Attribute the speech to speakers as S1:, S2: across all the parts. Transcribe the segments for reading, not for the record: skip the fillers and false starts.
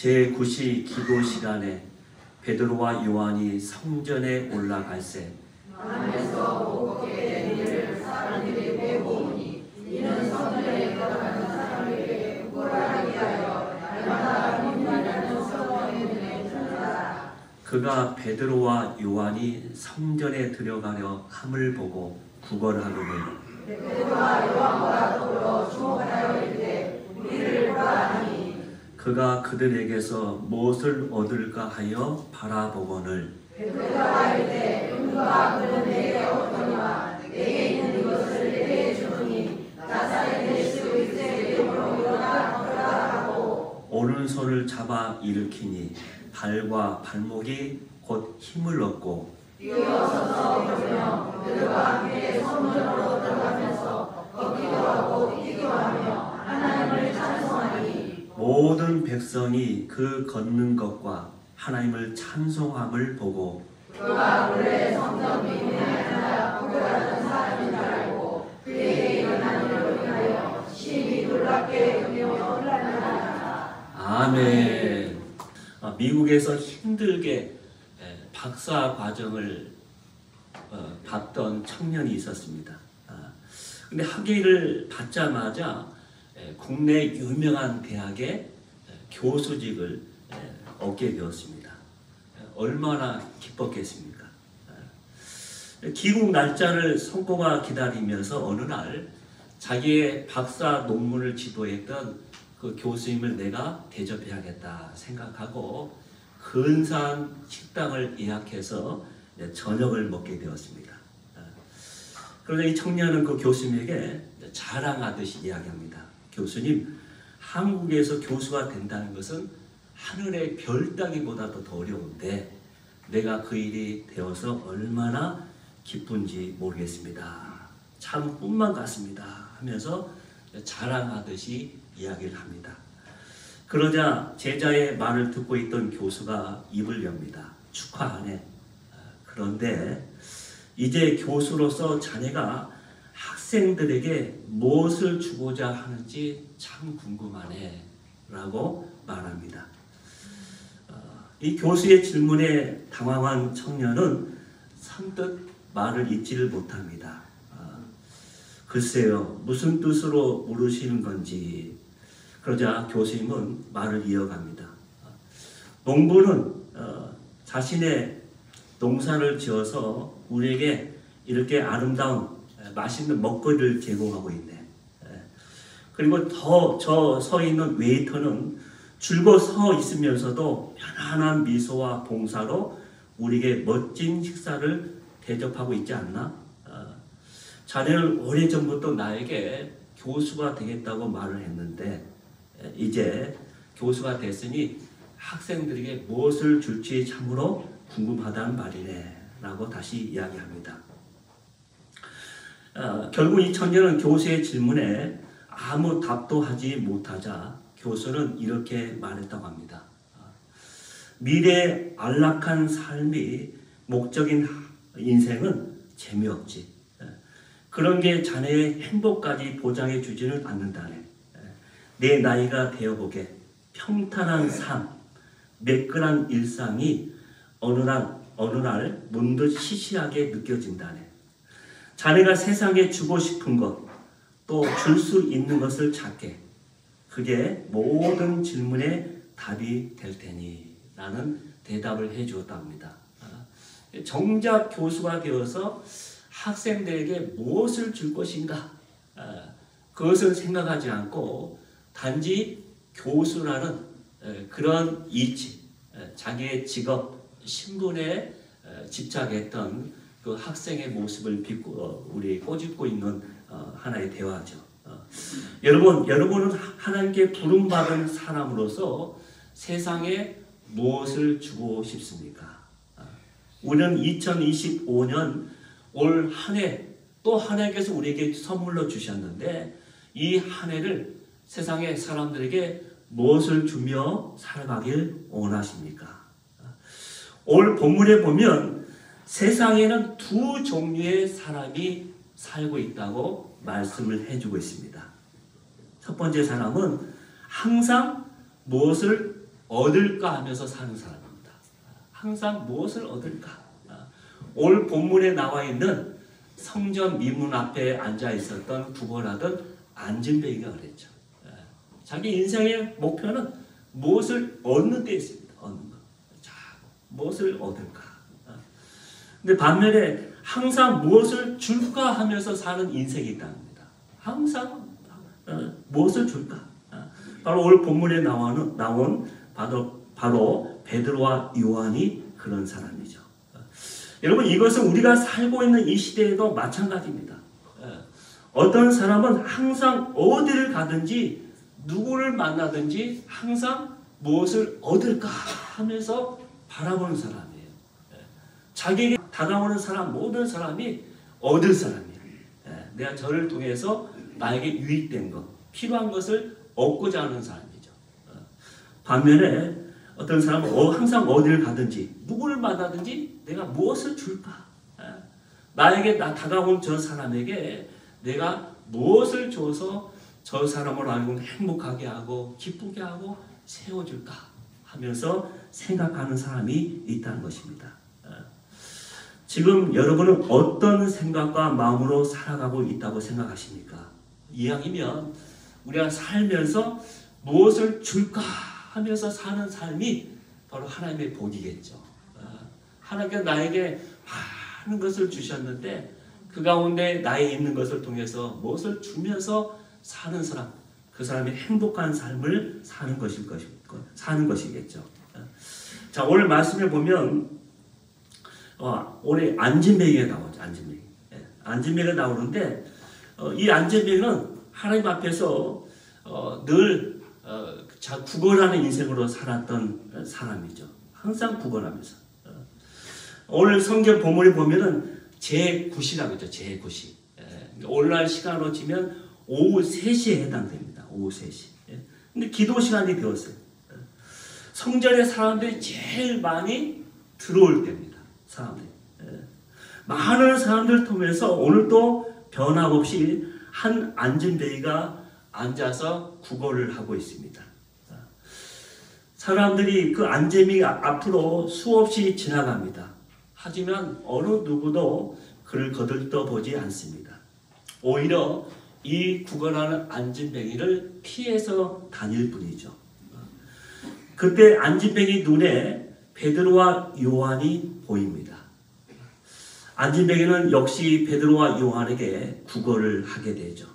S1: 제9시 기도 시간에 베드로와 요한이 성전에 올라갈새
S2: 안에서 복게 된 일을 사람들이 배우니 이는 성전에 들어가는 사람에게 구걸하게 하여 날마다 문닫는 성령의 눈에 들어가라.
S1: 그가 베드로와 요한이 성전에 들어가려 함을 보고 구걸하거늘
S2: 베드로와 요한과 더불어 주목하여 이르되 우리를 보라 하니
S1: 그가 그들에게서 무엇을 얻을까 하여 바라보거늘
S2: 베드로가 이르되 은과 금은 내게 없거니와 내게 있는 것을 내게 주노니 나사렛 예수 그리스도의 이름으로 일어나 걸으라 하고
S1: 오른손을 잡아 일으키니 발과 발목이 곧 힘을 얻고
S2: 일어서서 걸으며 그들과 함께 성전으로 들어가면서 걷기도 하고 뛰기도 하며 하나님을 찬송하니
S1: 모든 백성이 그 걷는 것과 하나님을 찬송함을 보고
S2: 그가 원래 성전 미문에 앉아 구걸하는 사람인 줄 알고 그에게 일어난 일로 인하여 심히 놀랍게 여기며 혼란하였다.
S1: 아멘. 미국에서 힘들게 박사 과정을 받던 청년이 있었습니다. 근데 학위를 받자마자 국내 유명한 대학의 교수직을 얻게 되었습니다. 얼마나 기뻤겠습니까? 귀국 날짜를 손꼽아 기다리면서 어느 날 자기의 박사 논문을 지도했던 그 교수님을 내가 대접해야겠다 생각하고 근사한 식당을 예약해서 저녁을 먹게 되었습니다. 그런데 이 청년은 그 교수님에게 자랑하듯이 이야기합니다. 교수님, 한국에서 교수가 된다는 것은 하늘의 별 따기보다도 더 어려운데 내가 그 일이 되어서 얼마나 기쁜지 모르겠습니다. 참 꿈만 같습니다 하면서 자랑하듯이 이야기를 합니다. 그러자 제자의 말을 듣고 있던 교수가 입을 엽니다. 축하하네. 그런데 이제 교수로서 자네가 학생들에게 무엇을 주고자 하는지 참 궁금하네 라고 말합니다. 이 교수의 질문에 당황한 청년은 선뜻 말을 잇지를 못합니다. 글쎄요, 무슨 뜻으로 물으시는 건지. 그러자 교수님은 말을 이어갑니다. 농부는 자신의 농사를 지어서 우리에게 이렇게 아름다운 맛있는 먹거리를 제공하고 있네. 그리고 저 서 있는 웨이터는 줄곧 서 있으면서도 편안한 미소와 봉사로 우리에게 멋진 식사를 대접하고 있지 않나? 자네는 오래전부터 나에게 교수가 되겠다고 말을 했는데 이제 교수가 됐으니 학생들에게 무엇을 줄지 참으로 궁금하다는 말이네 라고 다시 이야기합니다. 결국 이 청년은 교수의 질문에 아무 답도 하지 못하자 교수는 이렇게 말했다고 합니다. 미래의 안락한 삶이 목적인 인생은 재미없지. 그런 게 자네의 행복까지 보장해 주지는 않는다네. 내 나이가 되어보게 평탄한 삶, 매끈한 일상이 어느 날 문득 시시하게 느껴진다네. 자네가 세상에 주고 싶은 것, 또 줄 수 있는 것을 찾게. 그게 모든 질문의 답이 될 테니 라는 대답을 해주었다 합니다. 정작 교수가 되어서 학생들에게 무엇을 줄 것인가, 그것을 생각하지 않고 단지 교수라는 그런 이치, 자기의 직업, 신분에 집착했던 그 학생의 모습을 비고 우리 꼬집고 있는 하나의 대화죠. 여러분은 하나님께 부름받은 사람으로서 세상에 무엇을 주고 싶습니까? 우리는 2025년 올 한 해 또 하나님께서 우리에게 선물로 주셨는데 이 한 해를 세상의 사람들에게 무엇을 주며 살아가길 원하십니까? 올 본문에 보면 세상에는 두 종류의 사람이 살고 있다고 말씀을 해주고 있습니다. 첫 번째 사람은 항상 무엇을 얻을까 하면서 사는 사람입니다. 항상 무엇을 얻을까? 오늘 본문에 나와 있는 성전 미문 앞에 앉아 있었던 구걸하던 안진뱅이가 그랬죠. 자기 인생의 목표는 무엇을 얻는 데 있습니다. 얻는 것. 자, 무엇을 얻을까? 근데 반면에 항상 무엇을 줄까 하면서 사는 인생이 있답니다. 항상 무엇을 줄까? 바로 오늘 본문에 나온 바로 베드로와 요한이 그런 사람이죠. 여러분, 이것은 우리가 살고 있는 이 시대에도 마찬가지입니다. 어떤 사람은 항상 어디를 가든지 누구를 만나든지 항상 무엇을 얻을까 하면서 바라보는 사람이에요. 자기에게 다가오는 사람, 모든 사람이 얻을 사람이에요. 내가 저를 통해서 나에게 유익된 것, 필요한 것을 얻고자 하는 사람이죠. 반면에 어떤 사람은 항상 어디를 가든지 누구를 만나든지 내가 무엇을 줄까? 나에게 다가온 저 사람에게 내가 무엇을 줘서 저 사람을 알고 행복하게 하고 기쁘게 하고 세워줄까 하면서 생각하는 사람이 있다는 것입니다. 지금 여러분은 어떤 생각과 마음으로 살아가고 있다고 생각하십니까? 이왕이면 우리가 살면서 무엇을 줄까 하면서 사는 삶이 바로 하나님의 복이겠죠. 하나님께서 나에게 많은 것을 주셨는데 그 가운데 나에 있는 것을 통해서 무엇을 주면서 사는 사람, 그 사람이 행복한 삶을 사는 것이겠죠. 자, 오늘 말씀에 보면 오늘 안진뱅이가 나오죠. 안진뱅이가 나오는데 이 안진뱅이는 하나님 앞에서 늘 구걸하는 인생으로 살았던 사람이죠. 항상 구걸하면서. 오늘 성경 본문에 보면은 제9시라고 했죠. 제9시. 오늘날 시간으로 치면 오후 3시에 해당됩니다. 오후 3시. 근데 기도 시간이 되었어요. 성전에 사람들이 제일 많이 들어올 때입니다. 사람들. 많은 사람들 통해서 오늘도 변함없이 한 안진뱅이가 앉아서 구걸을 하고 있습니다. 사람들이 그 안진뱅이 앞으로 수없이 지나갑니다. 하지만 어느 누구도 그를 거들떠보지 않습니다. 오히려 이 구걸하는 안진뱅이를 피해서 다닐 뿐이죠. 그때 안진뱅이 눈에 베드로와 요한이 보입니다. 안진뱅이는 역시 베드로와 요한에게 구걸을 하게 되죠.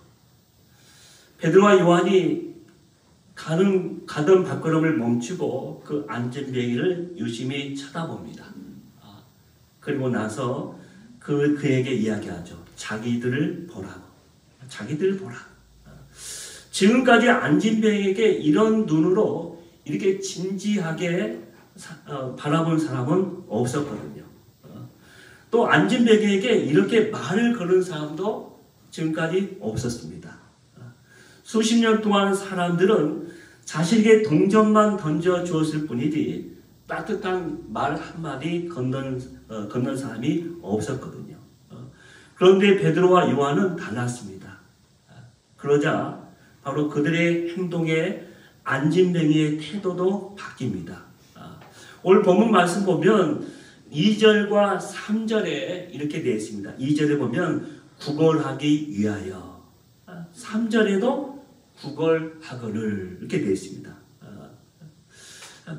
S1: 베드로와 요한이 가던 발걸음을 멈추고 그 안진뱅이를 유심히 쳐다봅니다. 그리고 나서 그에게 이야기하죠. 자기들을 보라고. 자기들을 보라. 지금까지 안진뱅이에게 이런 눈으로 이렇게 진지하게 바라본 사람은 없었거든요. 또 안진뱅이에게 이렇게 말을 거는 사람도 지금까지 없었습니다. 수십 년 동안 사람들은 자신에게 동전만 던져주었을 뿐이지 따뜻한 말 한마디 건넌 사람이 없었거든요. 그런데 베드로와 요한은 달랐습니다. 그러자 바로 그들의 행동에 안진뱅이의 태도도 바뀝니다. 오늘 본문 말씀 보면 2절과 3절에 이렇게 되어 있습니다. 2절에 보면 구걸하기 위하여, 3절에도 구걸하거늘 이렇게 되어 있습니다.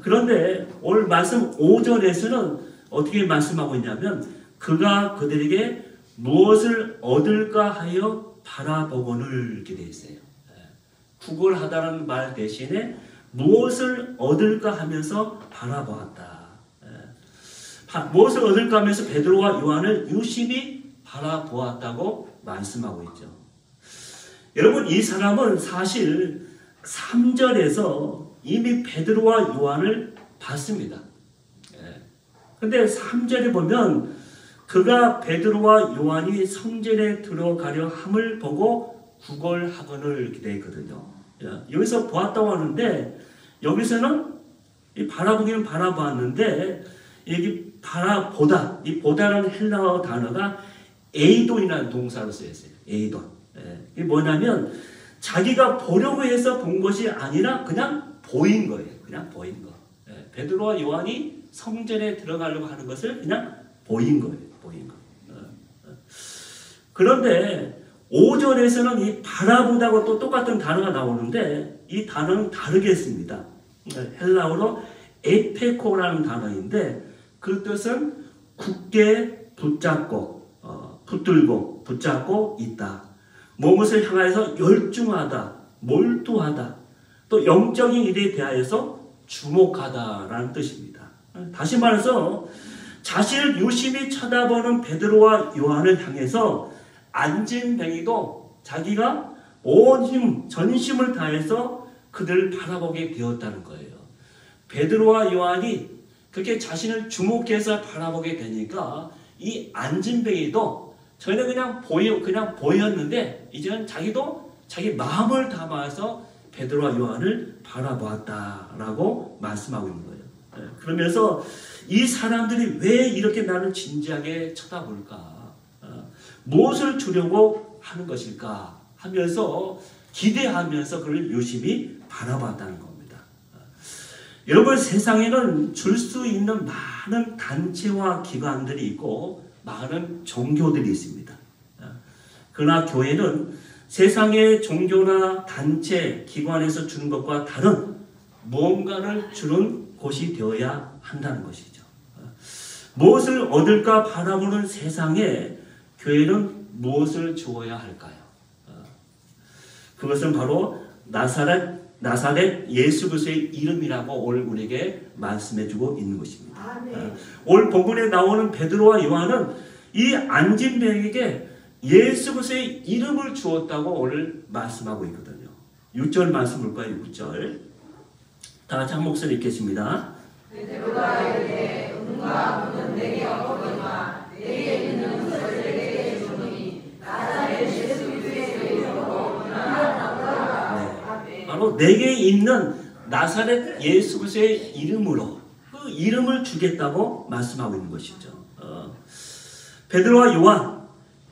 S1: 그런데 오늘 말씀 5절에서는 어떻게 말씀하고 있냐면 그가 그들에게 무엇을 얻을까 하여 바라보거늘 이렇게 되어 있어요. 구걸하다는 말 대신에 무엇을 얻을까 하면서 바라보았다. 무엇을 얻을까 하면서 베드로와 요한을 유심히 바라보았다고 말씀하고 있죠. 여러분, 이 사람은 사실 3절에서 이미 베드로와 요한을 봤습니다. 근데 3절에 보면 그가 베드로와 요한이 성전에 들어가려 함을 보고 구걸하거늘 이렇게 되어 있거든요. 여기서 보았다고 하는데 여기서는 바라보기는 바라보았는데 여기 바라보다, 이 보다라는 헬라어 단어가 에이돈이라는 동사로 쓰였어요. 에이돈. 이게 뭐냐면 자기가 보려고 해서 본 것이 아니라 그냥 보인 거예요. 그냥 보인 거. 베드로와 요한이 성전에 들어가려고 하는 것을 그냥 보인 거예요. 보인 거. 그런데 5절에서는 이 바라보다고 또 똑같은 단어가 나오는데 이 단어는 다르게 씁니다. 헬라어로 에페코라는 단어인데 그 뜻은 굳게 붙잡고 붙들고 붙잡고 있다. 무엇을 향하여서 열중하다, 몰두하다, 또 영적인 일에 대하여서 주목하다라는 뜻입니다. 다시 말해서 자신을 유심히 쳐다보는 베드로와 요한을 향해서 안진뱅이도 자기가 온 힘, 전심을 다해서 그들을 바라보게 되었다는 거예요. 베드로와 요한이 그렇게 자신을 주목해서 바라보게 되니까 이 안진뱅이도 전에 그냥 보였는데 이제는 자기도 자기 마음을 담아서 베드로와 요한을 바라보았다라고 말씀하고 있는 거예요. 그러면서 이 사람들이 왜 이렇게 나를 진지하게 쳐다볼까? 무엇을 주려고 하는 것일까? 하면서 기대하면서 그를 유심히 바라봤다는 겁니다. 여러분, 세상에는 줄 수 있는 많은 단체와 기관들이 있고 많은 종교들이 있습니다. 그러나 교회는 세상의 종교나 단체, 기관에서 주는 것과 다른 무언가를 주는 곳이 되어야 한다는 것이죠. 무엇을 얻을까 바라보는 세상에 교회는 무엇을 주어야 할까요? 그것은 바로 나사렛 예수 그리스도의 이름이라고 오늘 우리에게 말씀해주고 있는 것입니다. 오늘 본문에 나오는 베드로와 요한은 이 안진뱅에게 예수 그리스도의 이름을 주었다고 오늘 말씀하고 있거든요. 6절 말씀 볼까요? 6절 다 같이 한 목소리 읽겠습니다.
S2: 베드로가 이르되 은과 금은 내게 없거니와 내게 있는 것을 내게 주노니 나사렛 예수 그리스도의 이름으로 나아가라.
S1: 바로 내게 있는 나사렛 예수 그리스도의 이름으로 그 이름을 주겠다고 말씀하고 있는 것이죠. 베드로와 요한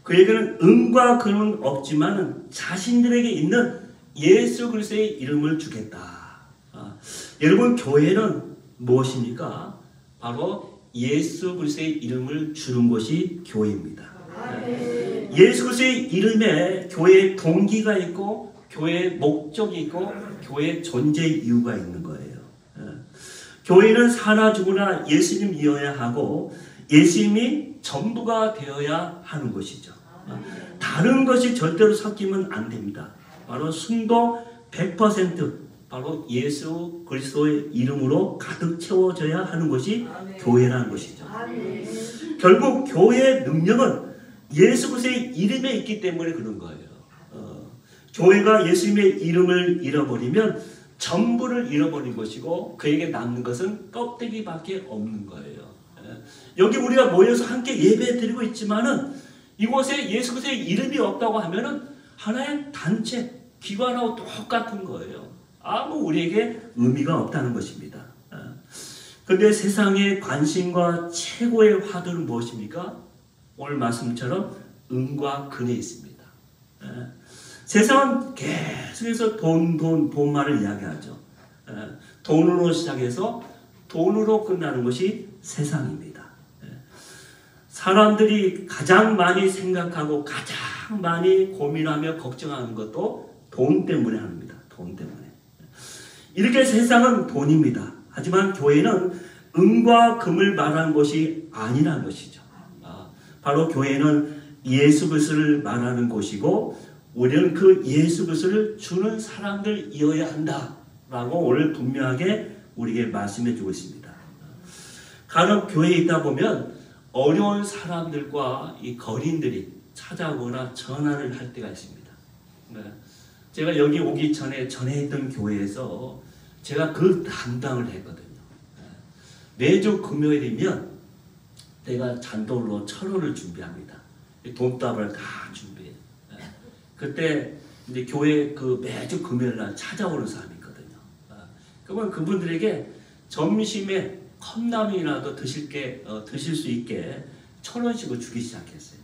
S1: 그에게는 은과 금은 없지만 자신들에게 있는 예수 그리스도의 이름을 주겠다. 여러분, 교회는 무엇입니까? 바로 예수 그리스도의 이름을 주는 것이 교회입니다. 예수 그리스도의 이름에 교회의 동기가 있고 교회의 목적이 있고 교회의 존재 이유가 있는 거예요. 교회는 사나 죽으나 예수님이어야 하고 예수님이 전부가 되어야 하는 것이죠. 다른 것이 절대로 섞이면 안 됩니다. 바로 순도 100% 바로 예수 그리스도의 이름으로 가득 채워져야 하는 것이 교회라는 것이죠. 결국 교회의 능력은 예수 그리스도의 이름에 있기 때문에 그런 거예요. 교회가 예수님의 이름을 잃어버리면 전부를 잃어버린 것이고 그에게 남는 것은 껍데기밖에 없는 거예요. 여기 우리가 모여서 함께 예배 드리고 있지만은 이곳에 예수 그리스도의 이름이 없다고 하면은 하나의 단체, 기관하고 똑같은 거예요. 아무 우리에게 의미가 없다는 것입니다. 그런데 세상의 관심과 최고의 화두는 무엇입니까? 오늘 말씀처럼 은과 금에 있습니다. 세상은 계속해서 돈말을 이야기하죠. 돈으로 시작해서 돈으로 끝나는 것이 세상입니다. 사람들이 가장 많이 생각하고 가장 많이 고민하며 걱정하는 것도 돈 때문에 합니다. 돈 때문에. 이렇게 세상은 돈입니다. 하지만 교회는 은과 금을 말하는 것이 아니라는 것이죠. 바로 교회는 예수 그리스도를 말하는 곳이고 우리는 그 예수 그리스도를 주는 사람들이어야 한다라고 오늘 분명하게 우리에게 말씀해 주고 있습니다. 간혹 교회에 있다 보면 어려운 사람들과 이 거린들이 찾아오거나 전화를 할 때가 있습니다. 제가 여기 오기 전에 있던 교회에서 제가 그 담당을 했거든요. 매주 금요일이면 내가 잔돈으로 1,000원을 준비합니다. 돈답을 다 준비해요. 그때 이제 교회 그 매주 금요일 날 찾아오는 사람이 있거든요. 그러면 그분들에게 점심에 컵라면이라도 드실 수 있게 1,000원씩을 주기 시작했어요.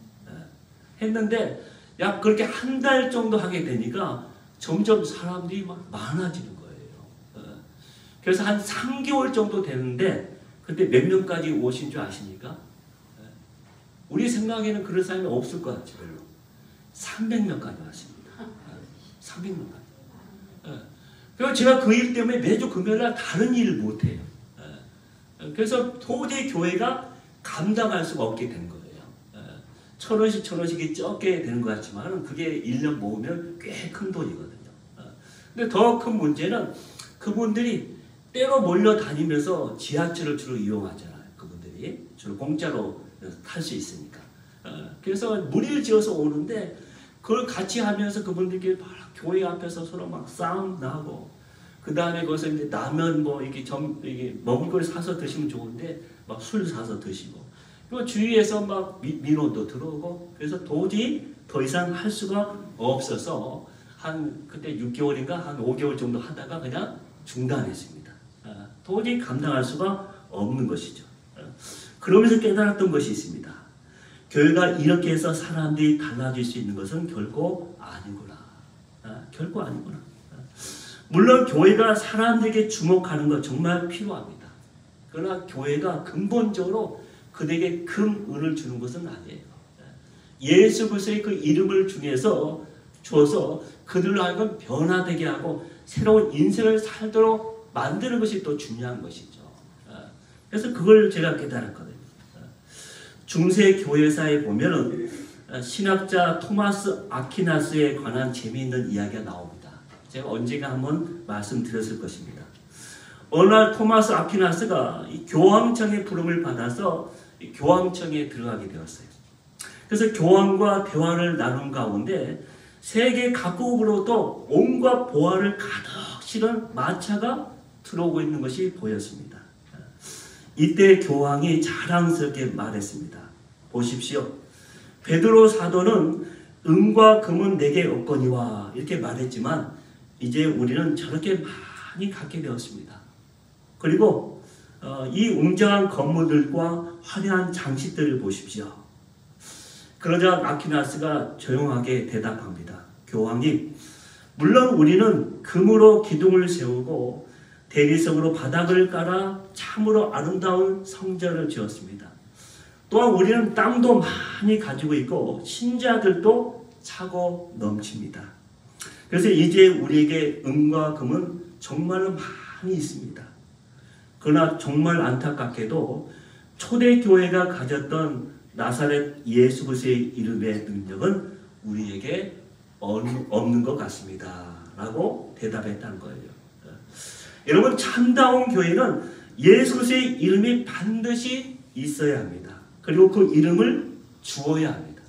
S1: 했는데 약 그렇게 한 달 정도 하게 되니까 점점 사람들이 막 많아지는 거예요. 그래서 한 3개월 정도 되는데 그때 몇 명까지 오신 줄 아십니까? 우리 생각에는 그런 사람이 없을 것 같아요. 별로. 300명까지 왔습니다. 300명까지. 그래서 제가 그 일 때문에 매주 금요일날 다른 일을 못해요. 그래서 도저히 교회가 감당할 수가 없게 된 거예요. 1,000원씩이 적게 되는 것 같지만 그게 1년 모으면 꽤 큰 돈이거든요. 근데 더 큰 문제는 그분들이 때로 몰려다니면서 지하철을 주로 이용하잖아요. 그분들이 주로 공짜로 탈 수 있으니까. 그래서 무리를 지어서 오는데 그걸 같이 하면서 그분들끼리 막 교회 앞에서 서로 막 싸움 나고, 그 다음에 거기서 이제 라면 뭐 이게 이게 먹을 걸 사서 드시면 좋은데 막 술 사서 드시고, 그리고 주위에서 막 민원도 들어오고, 그래서 도저히 더 이상 할 수가 없어서 한 그때 6개월인가 한 5개월 정도 하다가 그냥 중단했습니다. 도저히 감당할 수가 없는 것이죠. 그러면서 깨달았던 것이 있습니다. 교회가 이렇게 해서 사람들이 달라질 수 있는 것은 결코 아니구나. 결코 아니구나. 물론 교회가 사람들에게 주목하는 것 정말 필요합니다. 그러나 교회가 근본적으로 그들에게 큰 은을 주는 것은 아니에요. 예수 그리스도의 그 이름을 주어서 그들로 하여금 변화되게 하고 새로운 인생을 살도록 만드는 것이 또 중요한 것이죠. 그래서 그걸 제가 깨달았거든요. 중세 교회사에 보면은 신학자 토마스 아퀴나스에 관한 재미있는 이야기가 나옵니다. 제가 언젠가 한번 말씀드렸을 것입니다. 어느 날 토마스 아퀴나스가 교황청의 부름을 받아서 교황청에 들어가게 되었어요. 그래서 교황과 대화를 나눈 가운데 세계 각국으로부터 온갖 보화를 가득 실은 마차가 들어오고 있는 것이 보였습니다. 이때 교황이 자랑스럽게 말했습니다. 보십시오. 베드로 사도는 은과 금은 내게 없거니와 이렇게 말했지만 이제 우리는 저렇게 많이 갖게 되었습니다. 그리고 이 웅장한 건물들과 화려한 장식들을 보십시오. 그러자 아퀴나스가 조용하게 대답합니다. 교황님, 물론 우리는 금으로 기둥을 세우고 대리석으로 바닥을 깔아 참으로 아름다운 성전을 지었습니다. 또한 우리는 땅도 많이 가지고 있고 신자들도 차고 넘칩니다. 그래서 이제 우리에게 은과 금은 정말로 많이 있습니다. 그러나 정말 안타깝게도 초대교회가 가졌던 나사렛 예수 그리스도의 이름의 능력은 우리에게 없는 것 같습니다. 라고 대답했다는 거예요. 여러분, 참다운 교회는 예수 그리스도의 이름이 반드시 있어야 합니다. 그리고 그 이름을 주어야 합니다.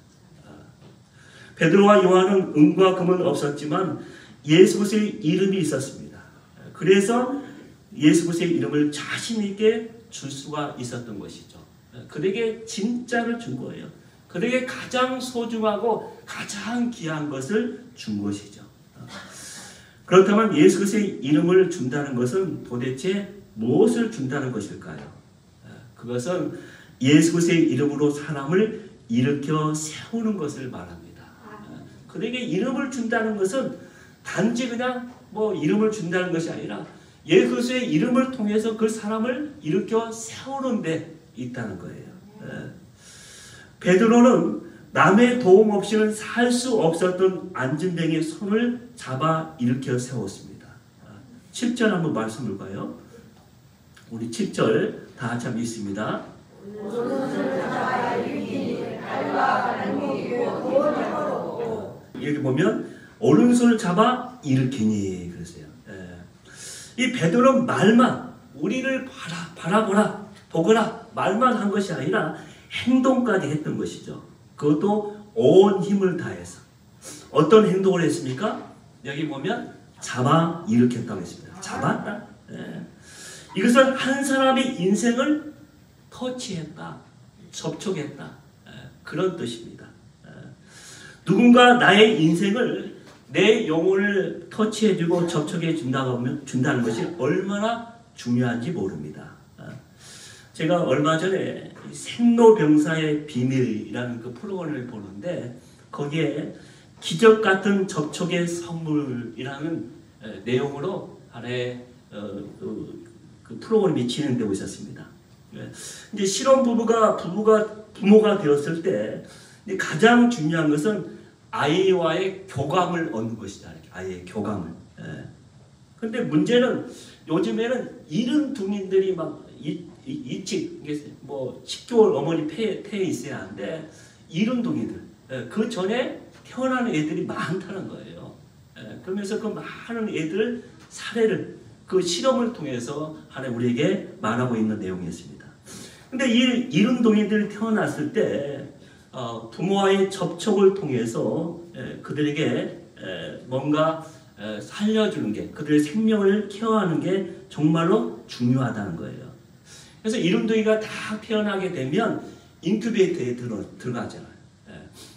S1: 베드로와 요한은 은과 금은 없었지만 예수 그리스도의 이름이 있었습니다. 그래서 예수 그리스도의 이름을 자신 있게 줄 수가 있었던 것이죠. 그에게 진짜를 준 거예요. 그에게 가장 소중하고 가장 귀한 것을 준 것이죠. 그렇다면 예수 그리스도의 이름을 준다는 것은 도대체 무엇을 준다는 것일까요? 그것은 예수 그리스도의 이름으로 사람을 일으켜 세우는 것을 말합니다. 그에게 이름을 준다는 것은 단지 그냥 뭐 이름을 준다는 것이 아니라 예수 그리스도의 이름을 통해서 그 사람을 일으켜 세우는 데 있다는 거예요. 베드로는 남의 도움 없이는 살 수 없었던 안진뱅이의 손을 잡아 일으켜 세웠습니다. 7절 한번 말씀 볼까요? 우리 7절 다 같이 한번 읽습니다. 여기 보면 오른손을 잡아 일으키니 그랬어요. 이 베드로는 말만 우리를 바라보라 보거라 말만 한 것이 아니라 행동까지 했던 것이죠. 그것도 온 힘을 다해서. 어떤 행동을 했습니까? 여기 보면 잡아 일으켰다고 했습니다. 잡았다. 이것은 한 사람의 인생을 터치했다, 접촉했다, 그런 뜻입니다. 누군가 나의 인생을, 내 영혼을 터치해주고 접촉해 준다는 것이 얼마나 중요한지 모릅니다. 제가 얼마 전에 생로병사의 비밀이라는 그 프로그램을 보는데 거기에 기적 같은 접촉의 선물이라는 내용으로 하나의 그 프로그램이 진행되고 있었습니다. 이제 실혼 부모가 되었을 때 가장 중요한 것은 아이와의 교감을 얻는 것이다. 아이의 교감을. 근데 문제는 요즘에는 이른 둥이들이 막 일찍 뭐 10개월 어머니 폐에 있어야 하는데 이른 둥이들 그 전에 태어나는 애들이 많다는 거예요. 그러면서 그 많은 애들 사례를 그 실험을 통해서 하나님 우리에게 말하고 있는 내용이었습니다. 근데 이 이른 둥이들이 태어났을 때 부모와의 접촉을 통해서 그들에게 뭔가 살려주는 게 그들의 생명을 케어하는 게 정말로 중요하다는 거예요. 그래서 이른둥이가 다 태어나게 되면 인큐베이터에 들어가잖아요.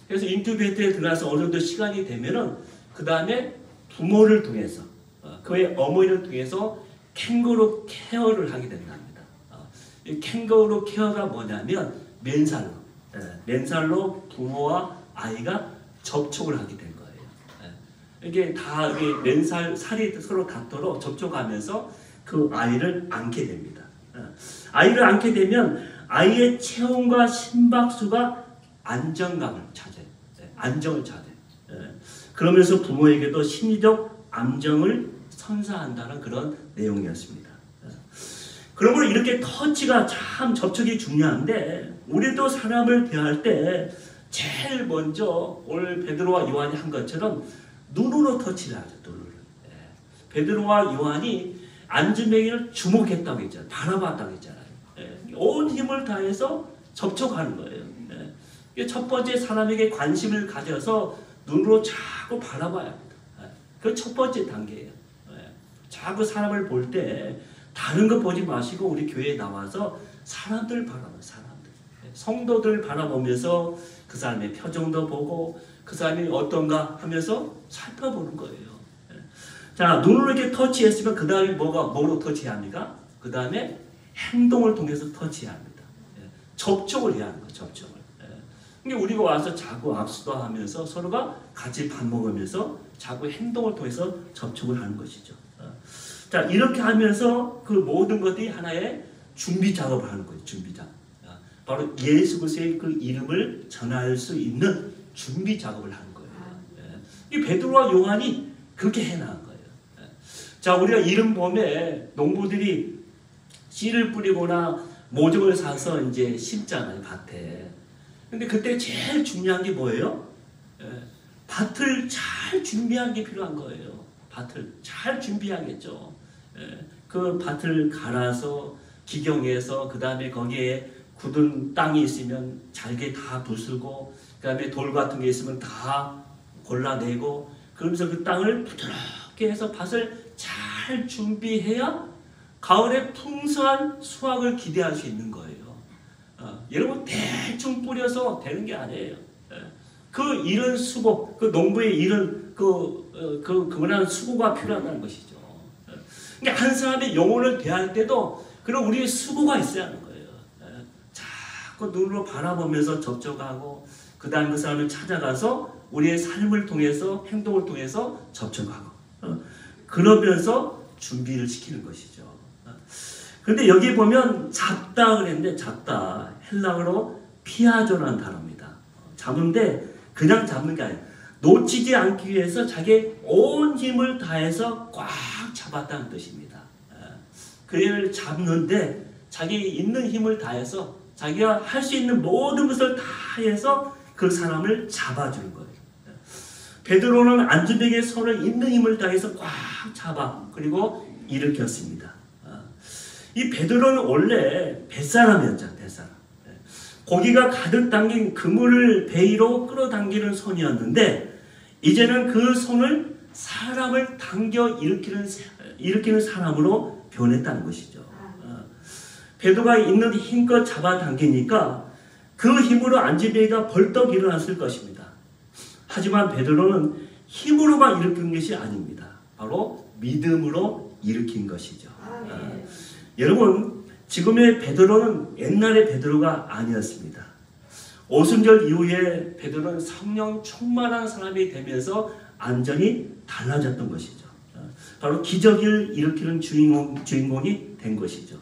S1: 그래서 인큐베이터에 들어가서 어느 정도 시간이 되면은 그 다음에 부모를 통해서 그의 어머니를 통해서 캥거루 케어를 하게 된답니다. 이 캥거루 케어가 뭐냐면 맨살로 부모와 아이가 접촉을 하게 된 거예요. 이게 다 살이 서로 닿도록 접촉하면서 그 아이를 안게 됩니다. 아이를 안게 되면 아이의 체온과 심박수가 안정감을 찾아요. 안정을 찾아요. 그러면서 부모에게도 심리적 안정을 선사한다는 그런 내용이었습니다. 그러므로 이렇게 터치가 참 접촉이 중요한데 우리도 사람을 대할 때 제일 먼저 오늘 베드로와 요한이 한 것처럼 눈으로 터치를 하죠. 눈으로. 베드로와 요한이 안진뱅이를 주목했다고 했잖아요. 바라봤다고 했잖아요. 온 힘을 다해서 접촉하는 거예요. 첫 번째 사람에게 관심을 가져서 눈으로 자꾸 바라봐야 합니다. 그 첫 번째 단계예요. 자꾸 사람을 볼 때 다른 거 보지 마시고 우리 교회에 나와서 사람들 바라봐요. 사람들. 성도들 바라보면서 그 사람의 표정도 보고 그 사람이 어떤가 하면서 살펴보는 거예요. 자, 눈으로 이렇게 터치했으면 그 다음에 뭐로 터치해야 합니까? 그 다음에 행동을 통해서 터치해야 합니다. 접촉을 해야 하는 거예요. 접촉을. 그러니까 우리가 와서 자꾸 악수도 하면서 서로가 같이 밥 먹으면서 자꾸 행동을 통해서 접촉을 하는 것이죠. 자, 이렇게 하면서 그 모든 것들이 하나의 준비 작업을 하는 거예요. 준비 작업. 바로 예수 그리스도의 그 이름을 전할 수 있는 준비 작업을 하는 거예요. 이 베드로와 요한이 그렇게 해나간 거예요. 자, 우리가 이른 봄에 농부들이 씨를 뿌리거나 모종을 사서 이제 심잖아요, 밭에. 근데 그때 제일 중요한 게 뭐예요? 밭을 잘 준비하는 게 필요한 거예요. 밭을 잘 준비하겠죠. 그 밭을 갈아서 기경해서 그 다음에 거기에 굳은 땅이 있으면 잘게 다 부수고 그 다음에 돌 같은 게 있으면 다 골라내고 그러면서 그 땅을 부드럽게 해서 밭을 잘 준비해야 가을에 풍성한 수확을 기대할 수 있는 거예요. 여러분 대충 뿌려서 되는 게 아니에요. 그 이런 수고, 그 농부의 이런 그만한 수고가 필요하다는 것이죠. 그러니까 한 사람의 영혼을 대할 때도 그런 우리의 수고가 있어야 하는 거예요. 자꾸 눈으로 바라보면서 접촉하고 그 다음 그 사람을 찾아가서 우리의 삶을 통해서 행동을 통해서 접촉하고 그러면서 준비를 시키는 것이죠. 그런데 여기 보면 잡다 그랬는데 잡다 헬라어로 피아조라는 단어입니다. 잡는데 그냥 잡는 게 아니에요. 놓치지 않기 위해서 자기의 온 힘을 다해서 꽉 잡았다는 뜻입니다. 그를 잡는데 자기 있는 힘을 다해서 자기가 할 수 있는 모든 것을 다 해서 그 사람을 잡아주는 거예요. 베드로는 안진뱅이의 손을 있는 힘을 다해서 꽉 잡아 그리고 일으켰습니다. 이 베드로는 원래 뱃사람이었잖아요. 뱃사람. 고기가 가득 담긴 그물을 베이로 끌어당기는 손이었는데 이제는 그 손을 사람을 당겨 일으키는 사람으로 변했다는 것이죠. 베드로가 있는 힘껏 잡아당기니까 그 힘으로 안진뱅이가 벌떡 일어났을 것입니다. 하지만 베드로는 힘으로만 일으킨 것이 아닙니다. 바로 믿음으로 일으킨 것이죠. 여러분 지금의 베드로는 옛날의 베드로가 아니었습니다. 오순절 이후에 베드로는 성령 충만한 사람이 되면서 안전이 달라졌던 것이죠. 바로 기적을 일으키는 주인공이 된 것이죠.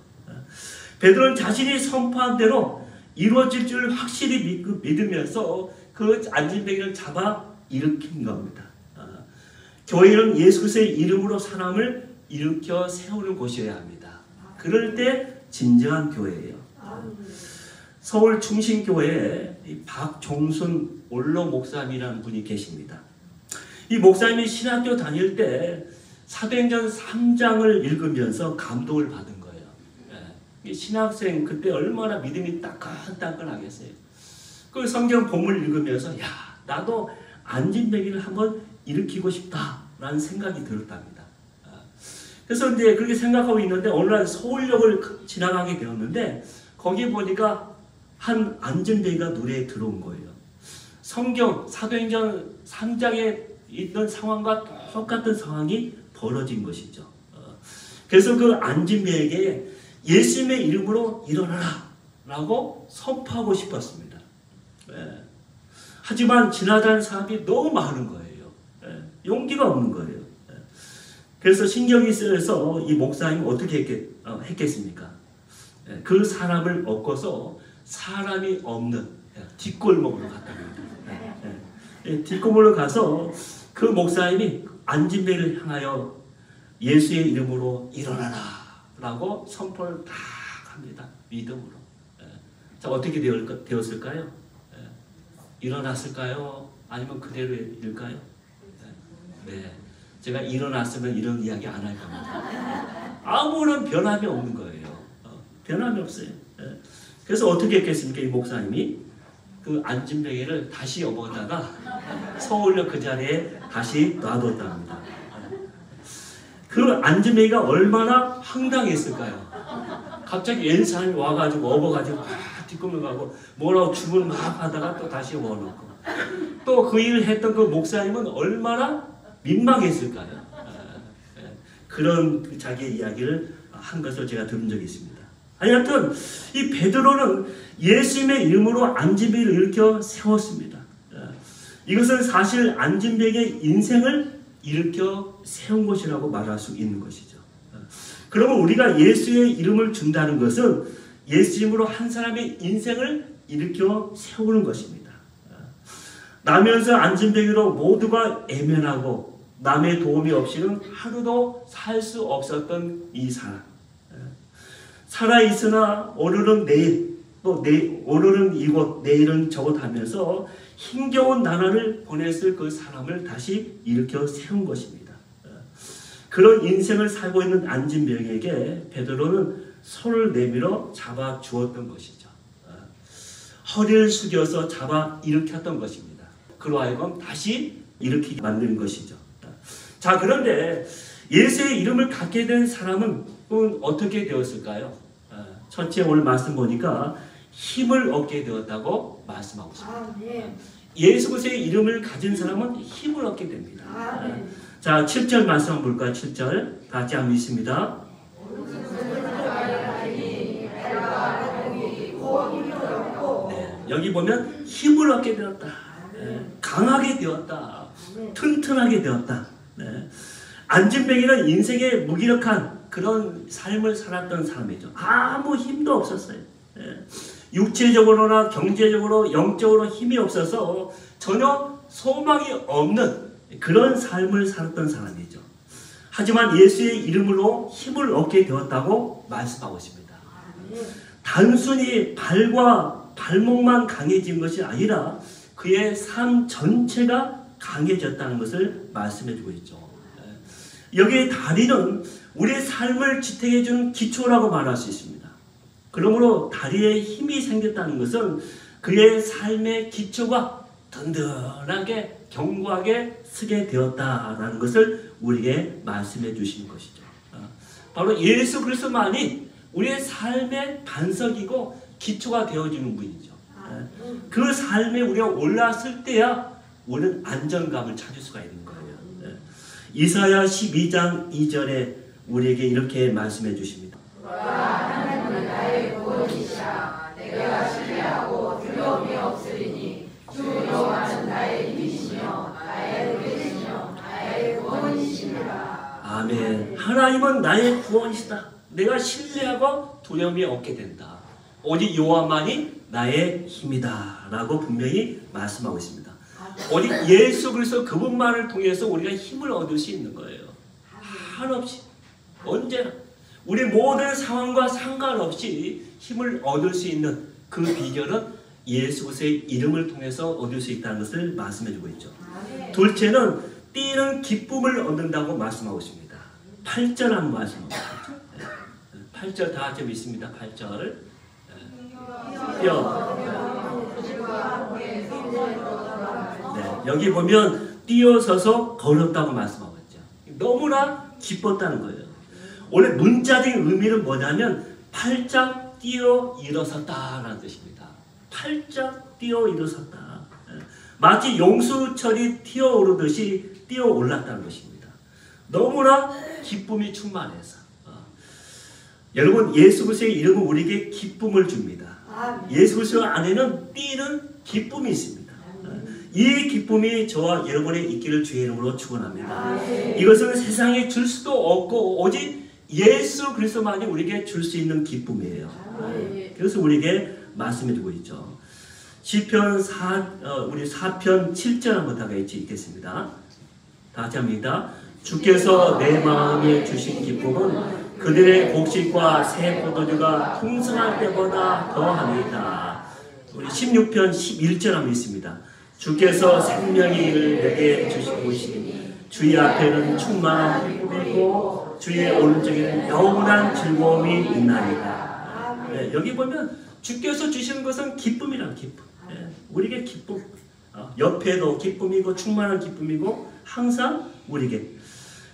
S1: 베드로는 자신이 선포한 대로 이루어질 줄 확실히 믿으면서 그 안진뱅이를 잡아 일으킨 겁니다. 교회는 예수 그리스도의 이름으로 사람을 일으켜 세우는 곳이어야 합니다. 그럴 때 진정한 교회예요. 서울 충신교회에 박종순 올로 목사님이라는 분이 계십니다. 이 목사님이 신학교 다닐 때 사도행전 3장을 읽으면서 감동을 받은 거예요. 신학생 그때 얼마나 믿음이 따끈따끈하겠어요. 그 성경 본문을 읽으면서 야, 나도 안진뱅이를 한번 일으키고 싶다라는 생각이 들었답니다. 그래서 이제 그렇게 생각하고 있는데 어느 날 서울역을 지나가게 되었는데 거기 보니까 한 안진뱅이가 눈에 들어온 거예요. 성경 사도행전 3장에 있던 상황과 똑같은 상황이 벌어진 것이죠. 그래서 그 안진뱅이에게 예수님의 이름으로 일어나라 라고 선포하고 싶었습니다. 하지만 지나가는 사람이 너무 많은 거예요. 용기가 없는 거예요. 그래서 신경이 쓰여서 이 목사님은 어떻게 했겠습니까? 그 사람을 얻고서 사람이 없는 뒷골목으로 갔답니다. 뒷골목으로 가서 그 목사님이 안진뱅이를 향하여 예수의 이름으로 일어나라 라고 선포를 딱 합니다. 믿음으로. 자, 어떻게 되었을까요? 일어났을까요? 아니면 그대로 일까요? 네. 제가 일어났으면 이런 이야기 안 할 겁니다. 아무런 변함이 없는 거예요. 변함이 없어요. 그래서 어떻게 했겠습니까? 이 목사님이 그 안진뱅이를 다시 업어다가 서울역 그 자리에 다시 놔뒀답니다. 그 안진뱅이가 얼마나 황당했을까요? 갑자기 옛 사람이 와가지고 업어가지고 뒷꿈을 가고 뭐라고 주문을 막 하다가 또 다시 업어놓고 또 그 일을 했던 그 목사님은 얼마나 민망했을까요? 그런 자기의 이야기를 한 것을 제가 들은 적이 있습니다. 하여튼 이 베드로는 예수님의 이름으로 안진뱅이를 일으켜 세웠습니다. 이것은 사실 안진뱅이의 인생을 일으켜 세운 것이라고 말할 수 있는 것이죠. 그러면 우리가 예수의 이름을 준다는 것은 예수 이름으로 한 사람의 인생을 일으켜 세우는 것입니다. 나면서 안진뱅이로 모두가 애면하고 남의 도움이 없이는 하루도 살 수 없었던 이 사람. 살아있으나 오늘은 내일, 또 오늘은 이곳, 내일은 저곳 하면서 힘겨운 나날을 보냈을 그 사람을 다시 일으켜 세운 것입니다. 그런 인생을 살고 있는 안진뱅이에게 베드로는 손을 내밀어 잡아 주었던 것이죠. 허리를 숙여서 잡아 일으켰던 것입니다. 그로 하여금 다시 일으키게 만드는 것이죠. 자, 그런데 예수의 이름을 갖게 된 사람은 어떻게 되었을까요? 첫째 오늘 말씀 보니까 힘을 얻게 되었다고 말씀하고 있습니다. 예수 그리스도의 이름을 가진 사람은 힘을 얻게 됩니다. 자, 7절 말씀 한번 볼까요? 7절 같이 한번 읽습니다. 네, 여기 보면 힘을 얻게 되었다. 강하게 되었다. 튼튼하게 되었다. 안진뱅이는 인생에 무기력한 그런 삶을 살았던 사람이죠. 아무 힘도 없었어요. 육체적으로나 경제적으로 영적으로 힘이 없어서 전혀 소망이 없는 그런 삶을 살았던 사람이죠. 하지만 예수의 이름으로 힘을 얻게 되었다고 말씀하고 있습니다. 단순히 발과 발목만 강해진 것이 아니라 그의 삶 전체가 강해졌다는 것을 말씀해 주고 있죠. 여기에 다리는 우리의 삶을 지탱해 주는 기초라고 말할 수 있습니다. 그러므로 다리에 힘이 생겼다는 것은 그의 삶의 기초가 든든하게 견고하게 서게 되었다라는 것을 우리에게 말씀해 주신 것이죠. 바로 예수 그리스도만이 우리의 삶의 반석이고 기초가 되어주는 분이죠. 그 삶에 우리가 올랐을 때야 우리는 안정감을 찾을 수가 있는 거예요. 이사야 12장 2절에 우리에게 이렇게 말씀해 주십니다.
S2: 하나님은 나의 구원이시라. 내가 신뢰하고 두려움이 없으리니 주 여호와는 나의 힘이시며 나의 노래시며 나의 구원이시니라.
S1: 나의 구원이시다. 내가 신뢰하고 두려움이 없게 된다. 오직 여호와만이 나의 힘이다 라고 분명히 말씀하고 있습니다. 오직 예수 그리스도 그분만을 통해서 우리가 힘을 얻을 수 있는 거예요. 한없이 언제나 우리 모든 상황과 상관없이 힘을 얻을 수 있는 그 비결은 예수 그리스도의 이름을 통해서 얻을 수 있다는 것을 말씀해주고 있죠. 둘째는 뛰는 기쁨을 얻는다고 말씀하고 있습니다. 8절 한번 말씀합니다. 8절 다 같이 있습니다. 8절 여기 보면 뛰어서서 걸었다고 말씀하고 있죠. 너무나 기뻤다는 거예요. 원래 문자적인 의미는 뭐냐면 팔짝 뛰어 일어섰다라는 뜻입니다. 팔짝 뛰어 일어섰다. 마치 용수철이 튀어오르듯이 뛰어 올랐다는 것입니다. 너무나 기쁨이 충만해서 여러분 예수 그리스도의 이름은 우리에게 기쁨을 줍니다. 예수 그리스도 안에는 뛰는 기쁨이 있습니다. 이 기쁨이 저와 여러분의 있기를 주의 이름으로 축원합니다. 이것은 세상에 줄 수도 없고 오직 예수 그리스도만이 우리에게 줄 수 있는 기쁨이에요. 그래서 우리에게 말씀해주고 있죠. 시편 우리 4편 7절 한번 다 같이 읽겠습니다. 다 같이 합니다. 주께서 내 마음에 주신 기쁨은 그들의 곡식과 새 포도주가 풍성할 때보다 더합니다. 우리 16편 11절 한번 있습니다. 주께서 생명의 일을 내게 주시니 주의 앞에는 충만한 기쁨이고 주의 오른쪽에는 영원한 즐거움이 있나이다. 네, 여기 보면 주께서 주시는 것은 기쁨이란 기쁨. 네, 우리에게 기쁨. 옆에도 기쁨이고 충만한 기쁨이고 항상 우리에게.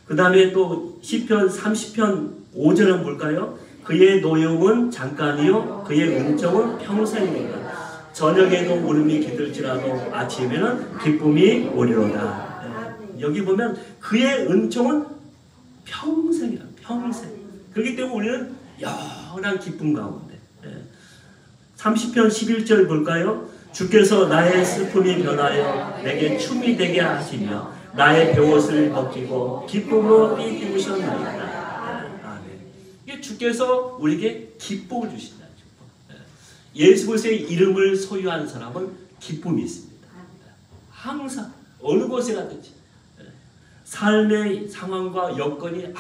S1: 그 다음에 또 시편 30편 5절 한번 볼까요? 그의 노여움은 잠깐이요 그의 은총은 평생이니라. 저녁에도 울음이 깃들지라도 아침에는 기쁨이 오리로다. 네. 여기 보면 그의 은총은 평생이라. 평생. 그렇기 때문에 우리는 영원한 기쁨 가운데. 네. 30편 11절 볼까요? 주께서 나의 슬픔이 변하여 내게 춤이 되게 하시며 나의 베옷을 벗기고 기쁨으로 띠띠우셨나이다. 이게 주께서 우리에게 기쁨을 주신다. 예수 그리스도의 이름을 소유한 사람은 기쁨이 있습니다. 항상 어느 곳에 가든지 삶의 상황과 여건이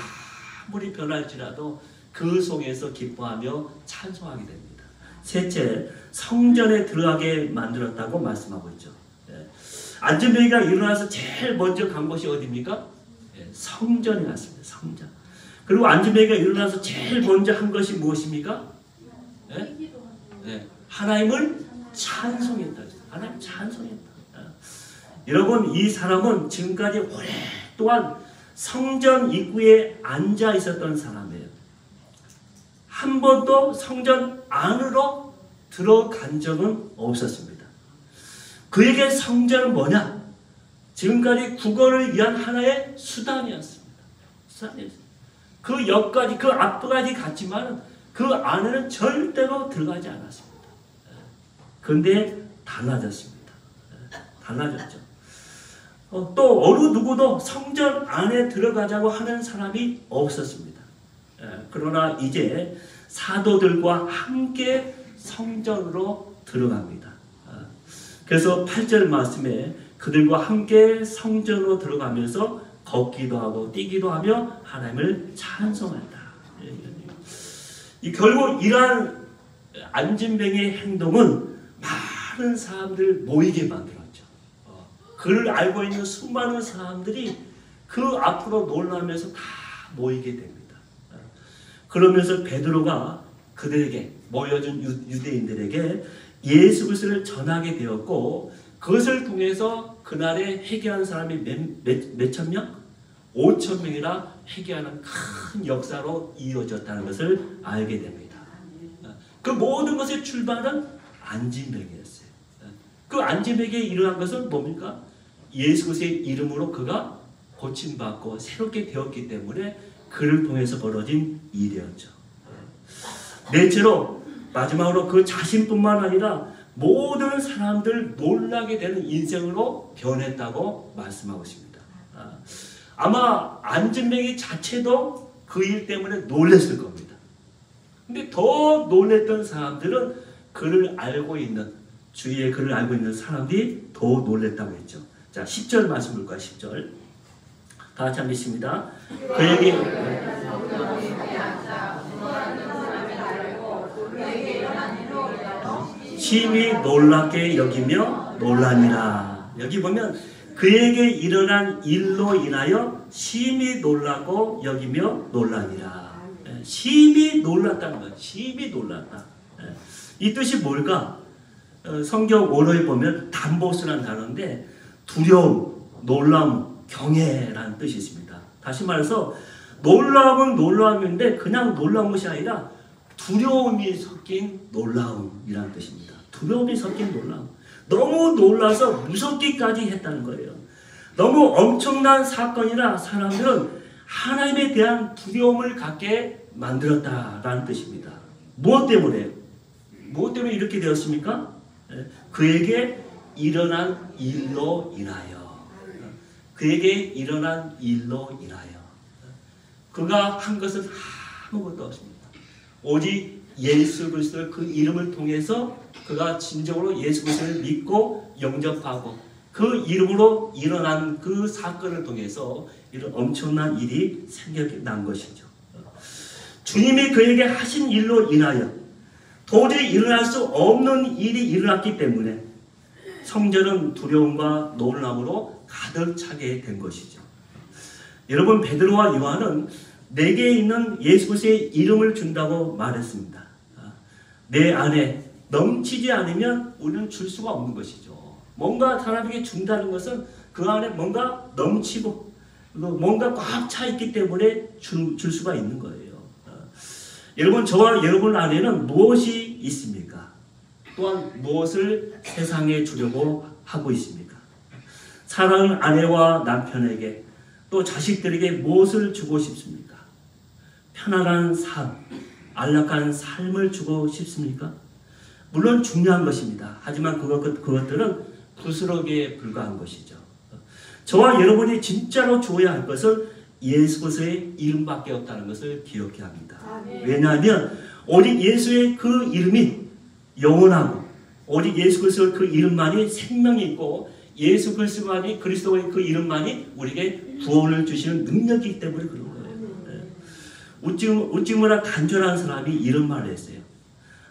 S1: 아무리 변할지라도 그 속에서 기뻐하며 찬송하게 됩니다. 셋째, 성전에 들어가게 만들었다고 말씀하고 있죠. 안전뱅이가 일어나서 제일 먼저 간 곳이 어디입니까? 성전에 갔습니다. 성전. 그리고 안전뱅이가 일어나서 제일 먼저 한 것이 무엇입니까? 하나님을 찬송했다. 하나님 찬송했다. 여러분 이 사람은 지금까지 오랫동안 성전 입구에 앉아 있었던 사람이에요. 한 번도 성전 안으로 들어간 적은 없었습니다. 그에게 성전은 뭐냐? 지금까지 구걸을 위한 하나의 수단이었습니다. 그 옆까지, 그 앞까지 갔지만 그 안에는 절대로 들어가지 않았습니다. 그런데 달라졌습니다. 달라졌죠. 또 어느 누구도 성전 안에 들어가자고 하는 사람이 없었습니다. 그러나 이제 사도들과 함께 성전으로 들어갑니다. 그래서 8절 말씀에 그들과 함께 성전으로 들어가면서 걷기도 하고 뛰기도 하며 하나님을 찬송한다. 결국 이러한 안진뱅이의 행동은 많은 사람들을 모이게 만들었죠. 그를 알고 있는 수많은 사람들이 그 앞으로 놀라면서 다 모이게 됩니다. 그러면서 베드로가 그들에게 모여준 유대인들에게 예수 그리스도를 전하게 되었고 그것을 통해서 그날에 회개한 사람이 몇천 명? 5천 명이나 회개하는 큰 역사로 이어졌다는 것을 알게 됩니다. 그 모든 것의 출발은 안진뱅이였어요. 그 안진뱅이에 일어난 것은 뭡니까? 예수 그리스도의 이름으로 그가 고침받고 새롭게 되었기 때문에 그를 통해서 벌어진 일이었죠. 넷째로 마지막으로 그 자신뿐만 아니라 모든 사람들 놀라게 되는 인생으로 변했다고 말씀하고 있습니다. 아마 안진뱅이 자체도 그 일 때문에 놀랐을 겁니다. 근데 더 놀랬던 사람들은 그를 알고 있는, 주위에 그를 알고 있는 사람들이 더 놀랬다고 했죠. 자, 10절 말씀 볼까요? 10절. 다 같이 한번 읽습니다. 그에게 심히 놀랍게 여기며 놀라니라. 여기 보면 그에게 일어난 일로 인하여 심히 놀라고 여기며 놀라니라. 심히 놀랐다는 거예요. 심히 놀랐다. 이 뜻이 뭘까? 성경 원어에 보면 담보스라는 단어인데 두려움, 놀람, 경외라는 뜻이 있습니다. 다시 말해서 놀라움은 놀라움인데 그냥 놀라운 것이 아니라 두려움이 섞인 놀라움이라는 뜻입니다. 두려움이 섞인 놀라움. 너무 놀라서 무섭기까지 했다는 거예요. 너무 엄청난 사건이라 사람들은 하나님에 대한 두려움을 갖게 만들었다라는 뜻입니다. 무엇 때문에? 무엇 때문에 이렇게 되었습니까? 그에게 일어난 일로 인하여. 그에게 일어난 일로 인하여. 그가 한 것은 아무것도 없습니다. 오직 예수 그리스도의 그 이름을 통해서 그가 진정으로 예수 그리스도를 믿고 영접하고 그 이름으로 일어난 그 사건을 통해서 이런 엄청난 일이 생겨난 것이죠. 주님이 그에게 하신 일로 인하여 도저히 일어날 수 없는 일이 일어났기 때문에 성전은 두려움과 놀람으로 가득 차게 된 것이죠. 여러분, 베드로와 요한은 내게 있는 예수 그리스도의 이름을 준다고 말했습니다. 내 안에 넘치지 않으면 우리는 줄 수가 없는 것이죠. 뭔가 사람에게 준다는 것은 그 안에 뭔가 넘치고 뭔가 꽉 차 있기 때문에 줄 수가 있는 거예요. 여러분, 저와 여러분 안에는 무엇이 있습니까? 또한 무엇을 세상에 주려고 하고 있습니까? 사랑하는 아내와 남편에게 또 자식들에게 무엇을 주고 싶습니까? 편안한 삶, 안락한 삶을 주고 싶습니까? 물론 중요한 것입니다. 하지만 그것들은 부스러기에 불과한 것이죠. 저와 여러분이 진짜로 주어야 할 것은 예수 그리스도의 이름밖에 없다는 것을 기억해야 합니다. 왜냐하면 오직 예수의 그 이름이 영원하고 오직 예수 그리스도의 그 이름만이 생명이 있고 예수 그리스도만이 그리스도의 그 이름만이 우리에게 구원을 주시는 능력이기 때문에 그런 거예요. 우찌무라 간절한 사람이 이런 말을 했어요.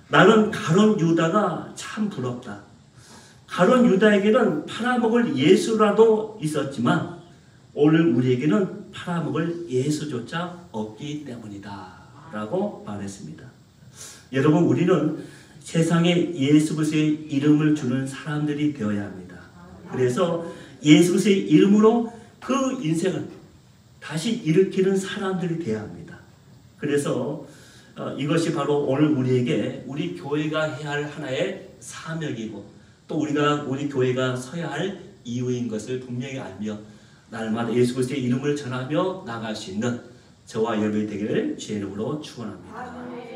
S1: 나는 가룟 유다가 참 부럽다. 가룟 유다에게는 팔아먹을 예수라도 있었지만 오늘 우리에게는 팔아먹을 예수조차 없기 때문이다 라고 말했습니다. 여러분, 우리는 세상에 예수 그리스도의 이름을 주는 사람들이 되어야 합니다. 그래서 예수 그리스도의 이름으로 그 인생을 다시 일으키는 사람들이 되어야 합니다. 그래서 이것이 바로 오늘 우리에게 우리 교회가 해야 할 하나의 사명이고 또 우리 교회가 서야 할 이유인 것을 분명히 알며 날마다 예수 그리스도의 이름을 전하며 나갈 수 있는 저와 여러분이 되기를 주의 이름으로 축원합니다.